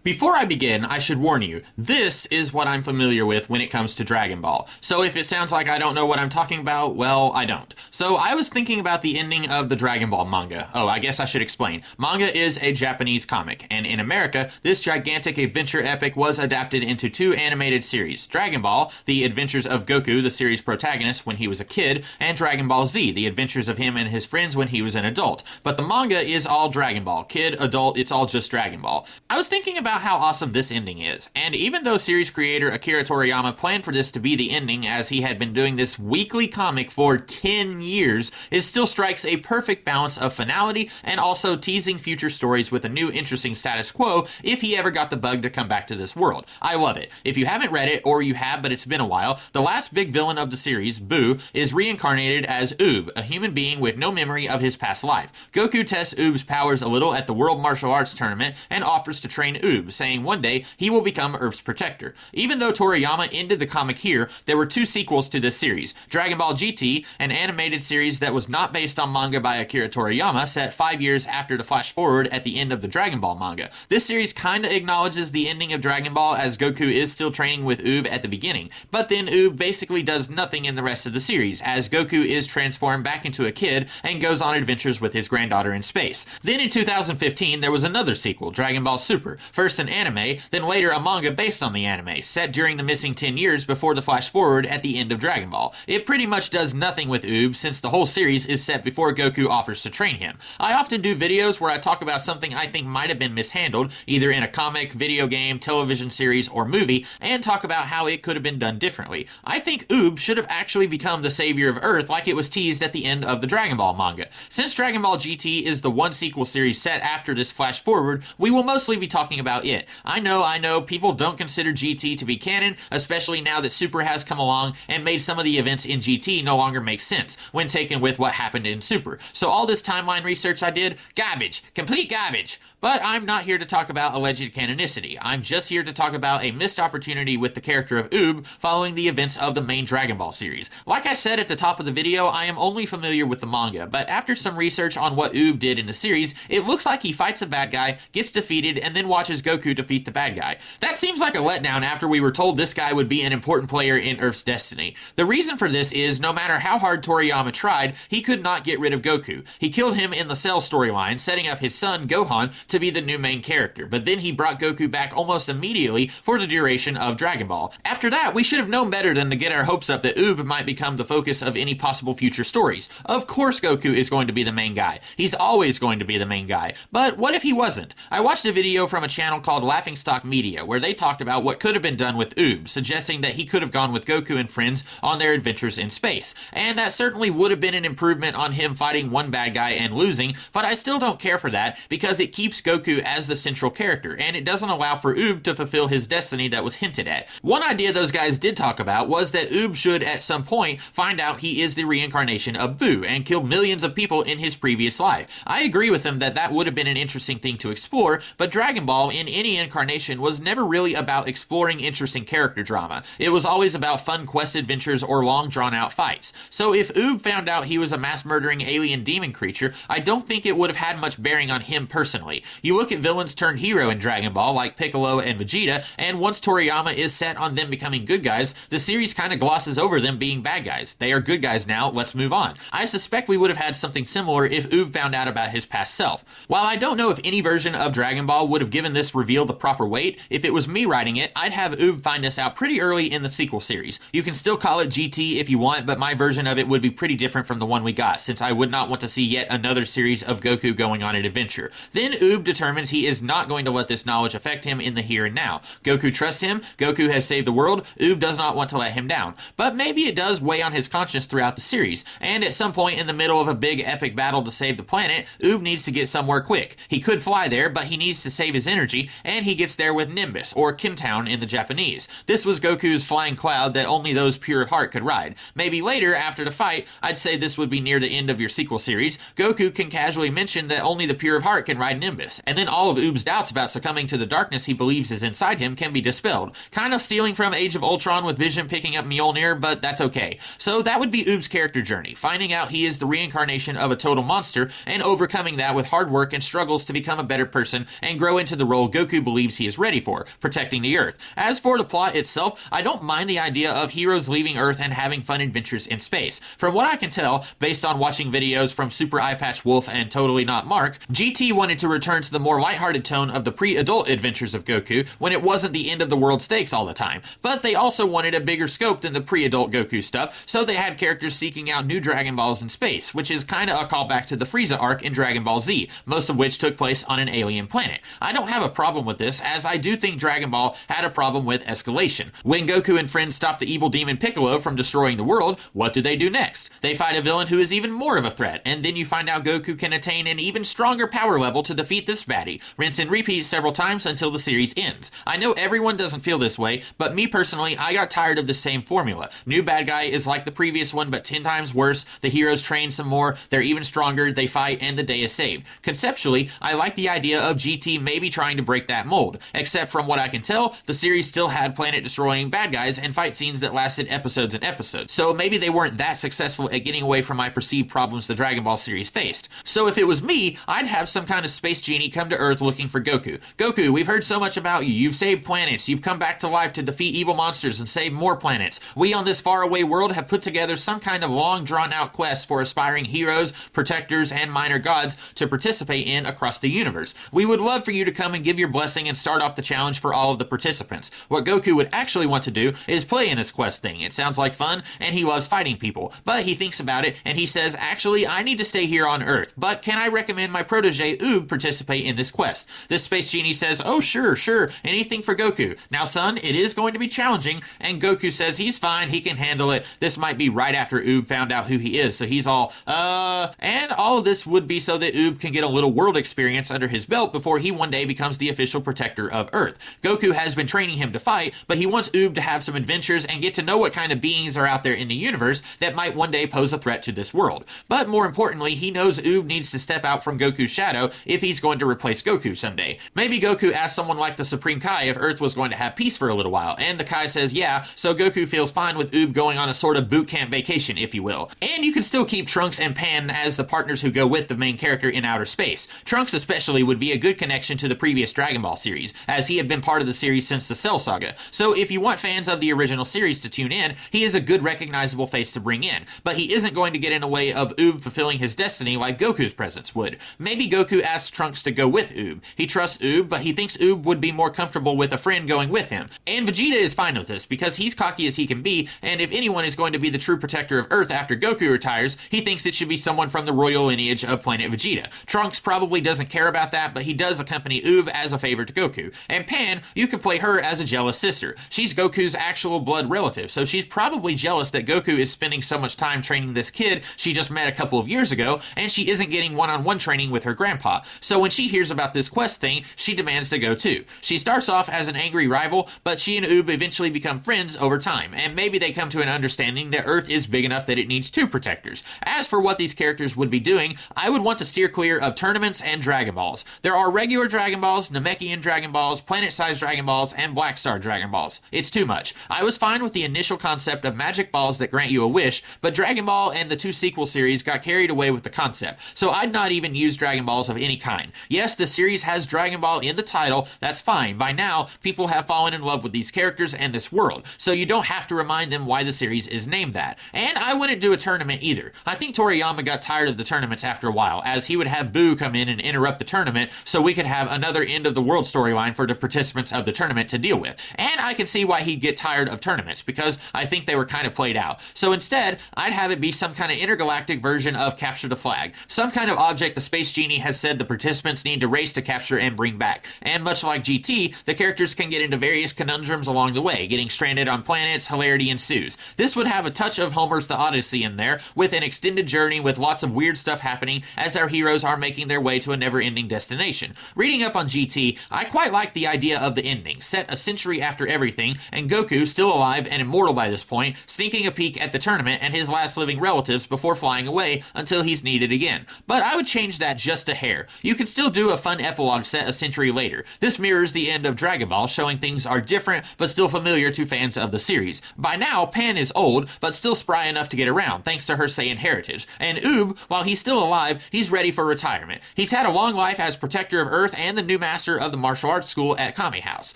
Before I begin, I should warn you, this is what I'm familiar with when it comes to Dragon Ball. So if it sounds like I don't know what I'm talking about, well, I don't. So I was thinking about the ending of the Dragon Ball manga. Oh, I guess I should explain. Manga is a Japanese comic, and in America, this gigantic adventure epic was adapted into two animated series. Dragon Ball, The Adventures of Goku, the series protagonist when he was a kid, and Dragon Ball Z, the adventures of him and his friends when he was an adult. But the manga is all Dragon Ball. Kid, adult, it's all just Dragon Ball. I was thinking about how awesome this ending is, and even though series creator Akira Toriyama planned for this to be the ending as he had been doing this weekly comic for 10 years, it still strikes a perfect balance of finality and also teasing future stories with a new interesting status quo if he ever got the bug to come back to this world. I love it. If you haven't read it, or you have but it's been a while, the last big villain of the series, Buu, is reincarnated as Oob, a human being with no memory of his past life. Goku tests Oob's powers a little at the World Martial Arts Tournament and offers to train Oob, saying one day he will become Earth's protector. Even though Toriyama ended the comic here, there were two sequels to this series. Dragon Ball GT, an animated series that was not based on manga by Akira Toriyama, set 5 years after the flash forward at the end of the Dragon Ball manga. This series kinda acknowledges the ending of Dragon Ball as Goku is still training with Oob at the beginning, but then Oob basically does nothing in the rest of the series, as Goku is transformed back into a kid and goes on adventures with his granddaughter in space. Then in 2015, there was another sequel, Dragon Ball Super, first an anime, then later a manga based on the anime, set during the missing 10 years before the flash forward at the end of Dragon Ball. It pretty much does nothing with Oob since the whole series is set before Goku offers to train him. I often do videos where I talk about something I think might have been mishandled, either in a comic, video game, television series, or movie, and talk about how it could have been done differently. I think Oob should have actually become the savior of Earth like it was teased at the end of the Dragon Ball manga. Since Dragon Ball GT is the one sequel series set after this flash forward, we will mostly be talking about it. I know, people don't consider GT to be canon, especially now that Super has come along and made some of the events in GT no longer make sense when taken with what happened in Super. So all this timeline research I did, garbage, complete garbage. But I'm not here to talk about alleged canonicity. I'm just here to talk about a missed opportunity with the character of Oob following the events of the main Dragon Ball series. Like I said at the top of the video, I am only familiar with the manga, but after some research on what Oob did in the series, it looks like he fights a bad guy, gets defeated, and then watches Goku defeat the bad guy. That seems like a letdown after we were told this guy would be an important player in Earth's destiny. The reason for this is, no matter how hard Toriyama tried, he could not get rid of Goku. He killed him in the Cell storyline, setting up his son, Gohan, to be the new main character, but then he brought Goku back almost immediately for the duration of Dragon Ball. After that, we should have known better than to get our hopes up that Oob might become the focus of any possible future stories. Of course Goku is going to be the main guy. He's always going to be the main guy. But what if he wasn't? I watched a video from a channel called Laughingstock Media where they talked about what could have been done with Oob, suggesting that he could have gone with Goku and friends on their adventures in space. And that certainly would have been an improvement on him fighting one bad guy and losing, but I still don't care for that because it keeps Goku as the central character, and it doesn't allow for Oob to fulfill his destiny that was hinted at. One idea those guys did talk about was that Oob should at some point find out he is the reincarnation of Buu and kill millions of people in his previous life. I agree with them that that would have been an interesting thing to explore, but Dragon Ball in any incarnation was never really about exploring interesting character drama. It was always about fun quest adventures or long drawn out fights. So if Oob found out he was a mass murdering alien demon creature, I don't think it would have had much bearing on him personally. You look at villains turned hero in Dragon Ball like Piccolo and Vegeta, and once Toriyama is set on them becoming good guys, the series kind of glosses over them being bad guys. They are good guys now, let's move on. I suspect we would have had something similar if Oob found out about his past self. While I don't know if any version of Dragon Ball would have given this reveal the proper weight, if it was me writing it, I'd have Oob find this out pretty early in the sequel series. You can still call it GT if you want, but my version of it would be pretty different from the one we got, since I would not want to see yet another series of Goku going on an adventure. Then Oob determines he is not going to let this knowledge affect him in the here and now. Goku trusts him, Goku has saved the world, Oob does not want to let him down. But maybe it does weigh on his conscience throughout the series, and at some point in the middle of a big epic battle to save the planet, Oob needs to get somewhere quick. He could fly there, but he needs to save his energy, and he gets there with Nimbus, or Kintown in the Japanese. This was Goku's flying cloud that only those pure of heart could ride. Maybe later, after the fight, I'd say this would be near the end of your sequel series, Goku can casually mention that only the pure of heart can ride Nimbus. this, and then all of Oob's doubts about succumbing to the darkness he believes is inside him can be dispelled. Kind of stealing from Age of Ultron with Vision picking up Mjolnir, but that's okay. So that would be Oob's character journey, finding out he is the reincarnation of a total monster and overcoming that with hard work and struggles to become a better person and grow into the role Goku believes he is ready for, protecting the Earth. As for the plot itself, I don't mind the idea of heroes leaving Earth and having fun adventures in space. From what I can tell, based on watching videos from Super Eyepatch Wolf and Totally Not Mark, GT wanted to return to the more lighthearted tone of the pre-adult adventures of Goku when it wasn't the end of the world stakes all the time. But they also wanted a bigger scope than the pre-adult Goku stuff, so they had characters seeking out new Dragon Balls in space, which is kinda a callback to the Frieza arc in Dragon Ball Z, most of which took place on an alien planet. I don't have a problem with this, as I do think Dragon Ball had a problem with escalation. When Goku and friends stop the evil demon Piccolo from destroying the world, what do they do next? They fight a villain who is even more of a threat, and then you find out Goku can attain an even stronger power level to defeat this baddie. Rinse and repeat several times until the series ends. I know everyone doesn't feel this way, but me personally, I got tired of the same formula. New bad guy is like the previous one, but 10 times worse. The heroes train some more, they're even stronger, they fight, and the day is saved. Conceptually, I like the idea of GT maybe trying to break that mold, except from what I can tell, the series still had planet-destroying bad guys and fight scenes that lasted episodes and episodes, so maybe they weren't that successful at getting away from my perceived problems the Dragon Ball series faced. So if it was me, I'd have some kind of space genie come to Earth looking for Goku. Goku, we've heard so much about you. You've saved planets, you've come back to life to defeat evil monsters and save more planets. We on this faraway world have put together some kind of long drawn-out quest for aspiring heroes, protectors, and minor gods to participate in across the universe. We would love for you to come and give your blessing and start off the challenge for all of the participants. What Goku would actually want to do is play in this quest thing. It sounds like fun, and he loves fighting people. But he thinks about it, and he says, actually, I need to stay here on Earth, but can I recommend my protege Oob participate in this quest? This space genie says, oh sure, anything for Goku. Now son, it is going to be challenging, and Goku says he's fine, he can handle it. This might be right after Oob found out who he is, so he's all, and all of this would be so that Oob can get a little world experience under his belt before he one day becomes the official protector of Earth. Goku has been training him to fight, but he wants Oob to have some adventures and get to know what kind of beings are out there in the universe that might one day pose a threat to this world. But more importantly, he knows Oob needs to step out from Goku's shadow if he's going to replace Goku someday. Maybe Goku asks someone like the Supreme Kai if Earth was going to have peace for a little while, and the Kai says yeah, so Goku feels fine with Oob going on a sort of boot camp vacation, if you will. And you can still keep Trunks and Pan as the partners who go with the main character in outer space. Trunks especially would be a good connection to the previous Dragon Ball series, as he had been part of the series since the Cell Saga. So if you want fans of the original series to tune in, he is a good recognizable face to bring in, but he isn't going to get in the way of Oob fulfilling his destiny like Goku's presence would. Maybe Goku asks Trunks to go with Oob. He trusts Oob, but he thinks Oob would be more comfortable with a friend going with him. And Vegeta is fine with this, because he's cocky as he can be, and if anyone is going to be the true protector of Earth after Goku retires, he thinks it should be someone from the royal lineage of Planet Vegeta. Trunks probably doesn't care about that, but he does accompany Oob as a favor to Goku. And Pan, you can play her as a jealous sister. She's Goku's actual blood relative, so she's probably jealous that Goku is spending so much time training this kid she just met a couple of years ago, and she isn't getting one-on-one training with her grandpa. So when she hears about this quest thing, she demands to go too. She starts off as an angry rival, but she and Oob eventually become friends over time, and maybe they come to an understanding that Earth is big enough that it needs two protectors. As for what these characters would be doing, I would want to steer clear of tournaments and Dragon Balls. There are regular Dragon Balls, Namekian Dragon Balls, planet-sized Dragon Balls, and Black Star Dragon Balls. It's too much. I was fine with the initial concept of magic balls that grant you a wish, but Dragon Ball and the two sequel series got carried away with the concept, so I'd not even use Dragon Balls of any kind. Yes, the series has Dragon Ball in the title, that's fine. By now, people have fallen in love with these characters and this world, so you don't have to remind them why the series is named that. And I wouldn't do a tournament either. I think Toriyama got tired of the tournaments after a while, as he would have Boo come in and interrupt the tournament so we could have another end of the world storyline for the participants of the tournament to deal with. And I can see why he'd get tired of tournaments, because I think they were kind of played out. So instead, I'd have it be some kind of intergalactic version of Capture the Flag. Some kind of object the Space Genie has said the participants need to race to capture and bring back. And much like GT, the characters can get into various conundrums along the way, getting stranded on planets, hilarity ensues. This would have a touch of Homer's The Odyssey in there, with an extended journey with lots of weird stuff happening as our heroes are making their way to a never-ending destination. Reading up on GT, I quite like the idea of the ending, set a century after everything, and Goku, still alive and immortal by this point, sneaking a peek at the tournament and his last living relatives before flying away until he's needed again. But I would change that just a hair. You could still do a fun epilogue set a century later. This mirrors the end of Dragon Ball, showing things are different but still familiar to fans of the series. By now, Pan is old, but still spry enough to get around, thanks to her Saiyan heritage. And Oob, while he's still alive, he's ready for retirement. He's had a long life as protector of Earth and the new master of the martial arts school at Kame House.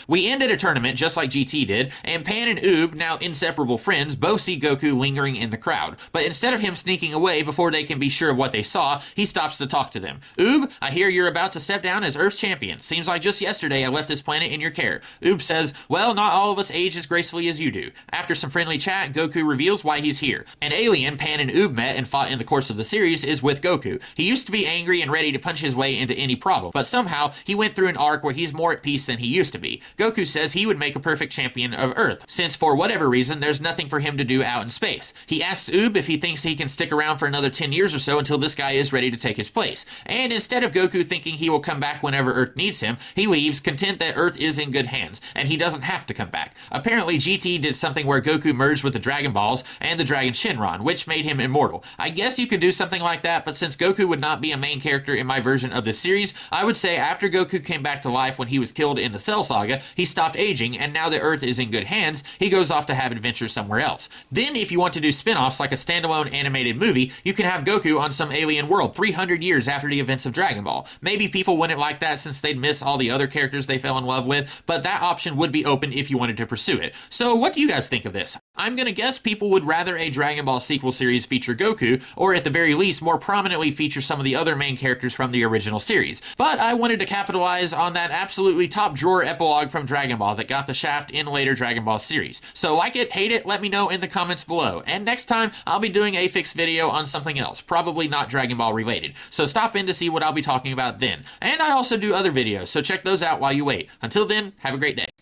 We end at a tournament just like GT did, and Pan and Oob, now inseparable friends, both see Goku lingering in the crowd. But instead of him sneaking away before they can be sure of what they saw, he stops to talk to them. Oob, I hear you're about to step down as Earth's champion. Seems like just yesterday I left this planet in your care. Oob says, well, not all of us age as gracefully as you do. After some friendly chat, Goku reveals why he's here. An alien Pan and Oob met and fought in the course of the series is with Goku. He used to be angry and ready to punch his way into any problem, but somehow he went through an arc where he's more at peace than he used to be. Goku says he would make a perfect champion of Earth, since for whatever reason there's nothing for him to do out in space. He asks Oob if he thinks he can stick around for another 10 years or so until this guy is ready to take his place. And instead of Goku thinking he will come back whenever Earth needs him, he leaves, content that Earth is in good hands, and he doesn't have to come back. Apparently GT did something where Goku merged with the Dragon Balls and the Dragon Shenron, which made him immortal. I guess you could do something like that, but since Goku would not be a main character in my version of this series, I would say after Goku came back to life when he was killed in the Cell Saga, he stopped aging, and now that Earth is in good hands, he goes off to have adventures somewhere else. Then if you want to do spin-offs like a standalone animated movie, you can have Goku on some alien world 300 years after the events of Dragon Ball. Maybe people wouldn't like that since they'd miss all the other characters they fell in love with, but that option would be open if you wanted to pursue it. So what do you guys think of this? I'm gonna guess people would rather a Dragon Ball sequel series feature Goku, or at the very least more prominently feature some of the other main characters from the original series. But I wanted to capitalize on that absolutely top drawer epilogue from Dragon Ball that got the shaft in later Dragon Ball series. So like it, hate it, let me know in the comments below. And next time, I'll be doing a fixed video on something else, probably not Dragon Ball related. So stop in to see what I'll be talking about then. And I also do other videos, so check those out while you wait. Until then, have a great day.